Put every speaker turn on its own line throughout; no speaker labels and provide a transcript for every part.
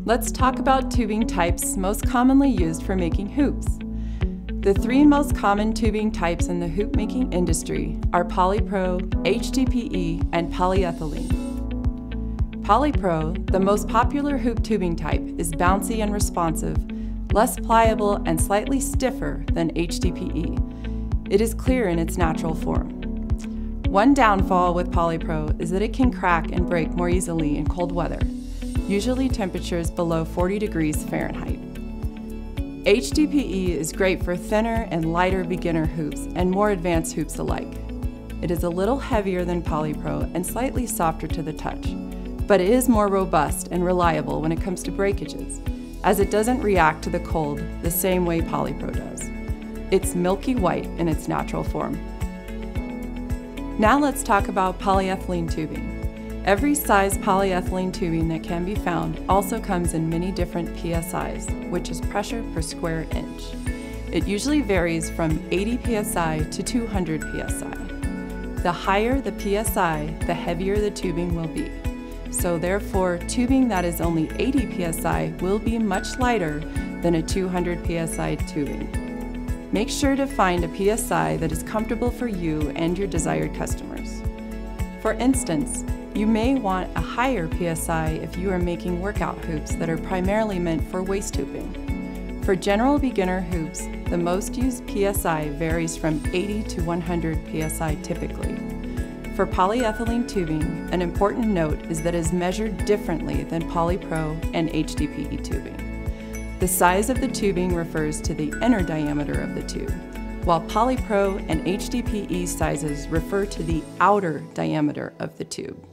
Let's talk about tubing types most commonly used for making hoops. The three most common tubing types in the hoop making industry are POLYPRO, HDPE, and polyethylene. POLYPRO, the most popular hoop tubing type, is bouncy and responsive, less pliable and slightly stiffer than HDPE. It is clear in its natural form. One downfall with POLYPRO is that it can crack and break more easily in cold weather, usually temperatures below 40 degrees Fahrenheit. HDPE is great for thinner and lighter beginner hoops and more advanced hoops alike. It is a little heavier than POLYPRO and slightly softer to the touch, but it is more robust and reliable when it comes to breakages, as it doesn't react to the cold the same way POLYPRO does. It's milky white in its natural form. Now let's talk about polyethylene tubing. Every size polyethylene tubing that can be found also comes in many different PSIs, which is pressure per square inch. It usually varies from 80 PSI to 200 PSI. The higher the PSI, the heavier the tubing will be. So therefore, tubing that is only 80 PSI will be much lighter than a 200 PSI tubing. Make sure to find a PSI that is comfortable for you and your desired customers. For instance, you may want a higher PSI if you are making workout hoops that are primarily meant for waist hooping. For general beginner hoops, the most used PSI varies from 80 to 100 PSI typically. For polyethylene tubing, an important note is that it is measured differently than POLYPRO and HDPE tubing. The size of the tubing refers to the inner diameter of the tube, while POLYPRO and HDPE sizes refer to the outer diameter of the tube.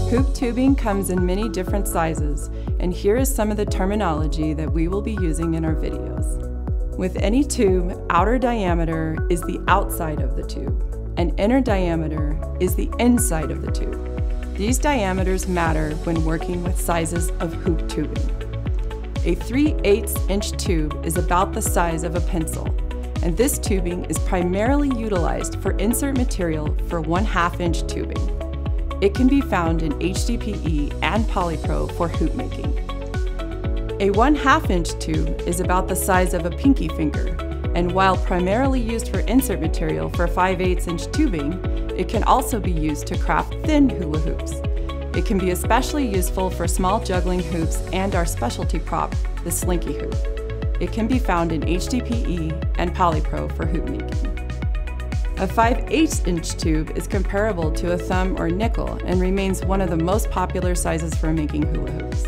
Hoop tubing comes in many different sizes, and here is some of the terminology that we will be using in our videos. With any tube, outer diameter is the outside of the tube, and inner diameter is the inside of the tube. These diameters matter when working with sizes of hoop tubing. A 3/8 inch tube is about the size of a pencil, and this tubing is primarily utilized for insert material for 1/2 inch tubing. It can be found in HDPE and POLYPRO for hoop making. A 1/2 inch tube is about the size of a pinky finger, and while primarily used for insert material for 5/8 inch tubing, it can also be used to craft thin hula hoops. It can be especially useful for small juggling hoops and our specialty prop, the slinky hoop. It can be found in HDPE and POLYPRO for hoop making. A 5/8 inch tube is comparable to a thumb or nickel and remains one of the most popular sizes for making hula hoops.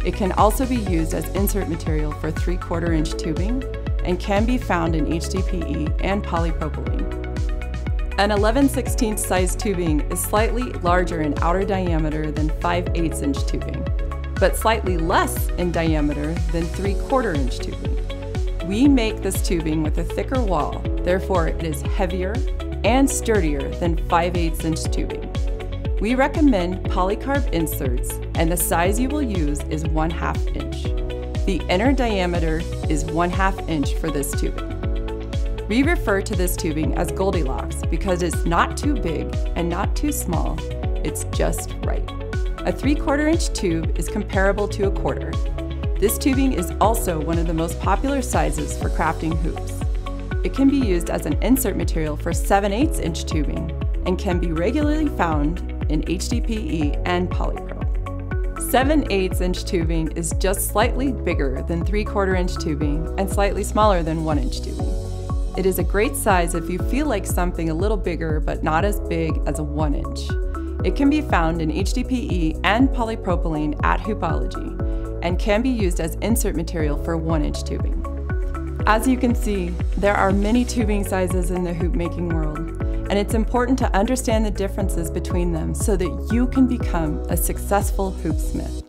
It can also be used as insert material for 3/4 inch tubing and can be found in HDPE and polypropylene. An 11/16 size tubing is slightly larger in outer diameter than 5/8 inch tubing, but slightly less in diameter than 3/4 inch tubing. We make this tubing with a thicker wall, therefore it is heavier and sturdier than 5/8 inch tubing. We recommend polycarb inserts, and the size you will use is 1/2 inch. The inner diameter is 1/2 inch for this tubing. We refer to this tubing as Goldilocks because it's not too big and not too small, it's just right. A 3/4 inch tube is comparable to a quarter. This tubing is also one of the most popular sizes for crafting hoops. It can be used as an insert material for 7/8 inch tubing and can be regularly found in HDPE and POLYPRO. 7/8 inch tubing is just slightly bigger than 3/4 inch tubing and slightly smaller than 1 inch tubing. It is a great size if you feel like something a little bigger but not as big as a 1 inch. It can be found in HDPE and polypropylene at Hoopology, and can be used as insert material for 1 inch tubing. As you can see, there are many tubing sizes in the hoop making world, and it's important to understand the differences between them so that you can become a successful hoopsmith.